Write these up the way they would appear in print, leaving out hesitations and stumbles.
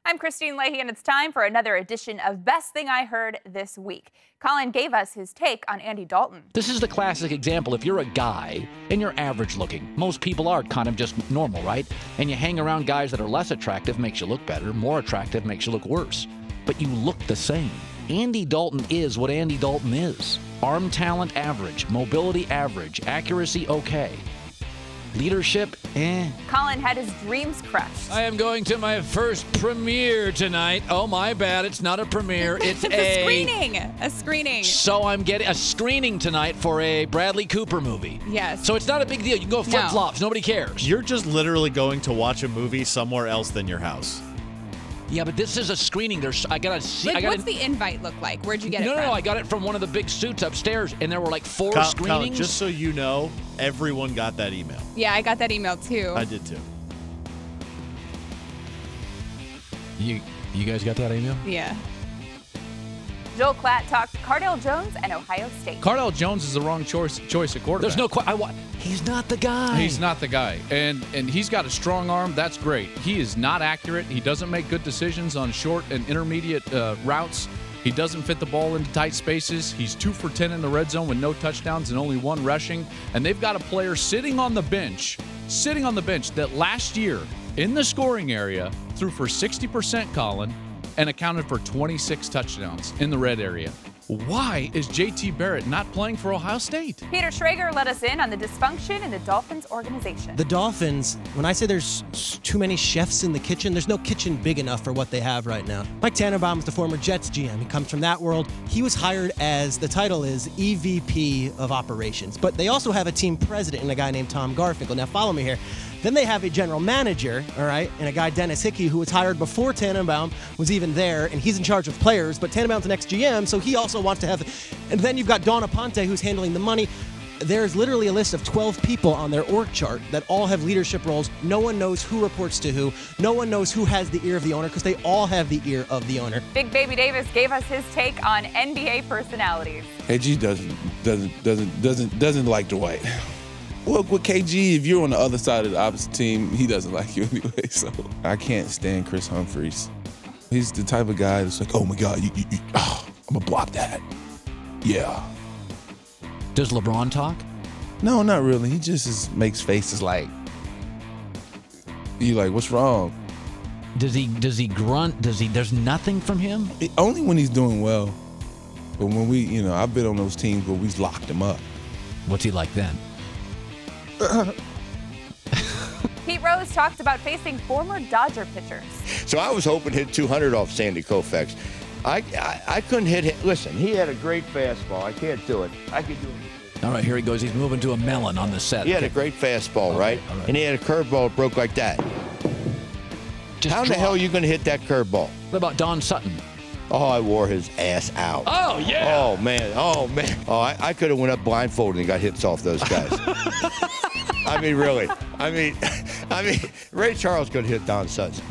I'm Kristine Leahy, and it's time for another edition of Best Thing I Heard This Week. Colin gave us his take on Andy Dalton. This is the classic example. If you're a guy and you're average looking, most people are kind of just normal, right? And you hang around guys that are less attractive, makes you look better. More attractive makes you look worse. But you look the same. Andy Dalton is what Andy Dalton is. Arm talent average, mobility average, accuracy okay. Leadership, Colin had his dreams crushed. I am going to my first premiere tonight. Oh, my bad. It's not a premiere. It's a screening. A screening. So I'm getting a screening tonight for a Bradley Cooper movie. Yes. So it's not a big deal. You can go flip-flops. Nobody cares. You're just literally going to watch a movie somewhere else than your house. Yeah, but this is a screening. I gotta see. What's the invite look like? Where'd you get it from? No, I got it from one of the big suits upstairs, and there were like four screenings. Colin, just so you know, everyone got that email. Yeah, I got that email too. I did too. You guys got that email? Yeah. Joel Klatt talked Cardale Jones and Ohio State. Cardale Jones is the wrong choice at quarterback. There's no he's not the guy. He's not the guy. And he's got a strong arm. That's great. He is not accurate. He doesn't make good decisions on short and intermediate routes. He doesn't fit the ball into tight spaces. He's 2 for 10 in the red zone with no touchdowns and only 1 rushing. And they've got a player sitting on the bench that last year in the scoring area threw for 60%, Colin, and accounted for 26 touchdowns in the red area. Why is J.T. Barrett not playing for Ohio State? Peter Schrager let us in on the dysfunction in the Dolphins organization. The Dolphins, when I say there's too many chefs in the kitchen, there's no kitchen big enough for what they have right now. Mike Tannenbaum is the former Jets GM. He comes from that world. He was hired as, the title is EVP of Operations. But they also have a team president and a guy named Tom Garfinkel. Now follow me here. Then they have a general manager, all right, and a guy, Dennis Hickey, who was hired before Tannenbaum was even there, and he's in charge of players, but Tannenbaum's the next GM, so he also wants to have... And then you've got Dawn Aponte, who's handling the money. There's literally a list of 12 people on their org chart that all have leadership roles. No one knows who reports to who. No one knows who has the ear of the owner, because they all have the ear of the owner. Big Baby Davis gave us his take on NBA personalities. KG doesn't like Dwight. Well, with KG, if you're on the other side of the opposite team, he doesn't like you anyway. So I can't stand Chris Humphries. He's the type of guy that's like, oh my God, I'm gonna block that. Yeah. Does LeBron talk? No, not really. He just makes faces like, you like, what's wrong? Does he grunt? There's nothing from him? Only when he's doing well. But when I've been on those teams where we've locked him up. What's he like then? Pete Rose talked about facing former Dodger pitchers. So I was hoping to hit 200 off Sandy Koufax. I couldn't hit him. Listen, he had a great fastball. I can't do it. I could do it. All right, here he goes. He's moving to a melon on the set. He had a great fastball, right? And he had a curveball that broke like that. How in the hell are you going to hit that curveball? What about Don Sutton? Oh, I wore his ass out. Oh, yeah. Oh, man. Oh, I could have went up blindfolded and got hits off those guys. I mean, really. I mean, Ray Charles could hit Don Sutton.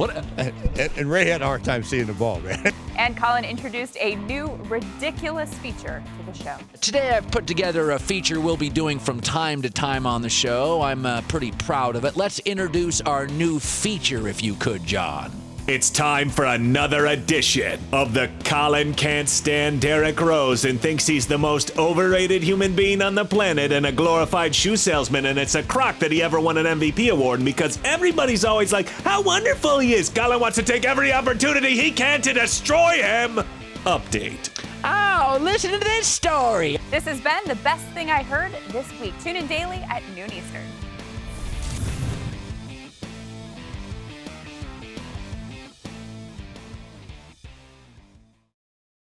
And Ray had a hard time seeing the ball, man. And Colin introduced a new ridiculous feature to the show. Today I've put together a feature we'll be doing from time to time on the show. I'm pretty proud of it. Let's introduce our new feature, if you could, John. It's time for another edition of the Colin Can't Stand Derrick Rose and thinks he's the most overrated human being on the planet and a glorified shoe salesman, and it's a crock that he ever won an MVP award. And because everybody's always like, how wonderful he is, Colin wants to take every opportunity he can to destroy him. Update. Oh, listen to this story. This has been the Best Thing I Heard This Week. Tune in daily at noon Eastern.